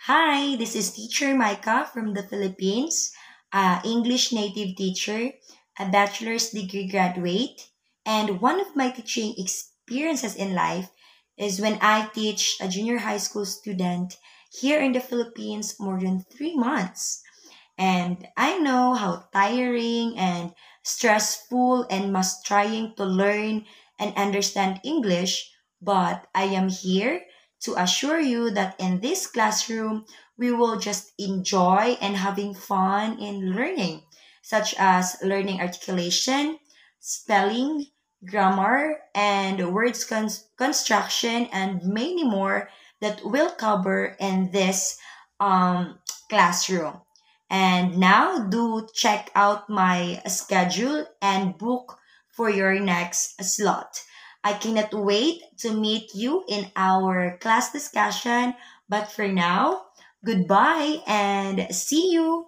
Hi, this is teacher Micah from the Philippines, English native teacher, a bachelor's degree graduate, and one of my teaching experiences in life is when I teach a junior high school student here in the Philippines more than 3 months. And I know how tiring and stressful and must trying to learn and understand English, but I am here to assure you that in this classroom, we will just enjoy and having fun in learning, such as learning articulation, spelling, grammar, and words construction, and many more that we'll cover in this classroom. And now do check out my schedule and book for your next slot. I cannot wait to meet you in our class discussion. But for now, goodbye and see you.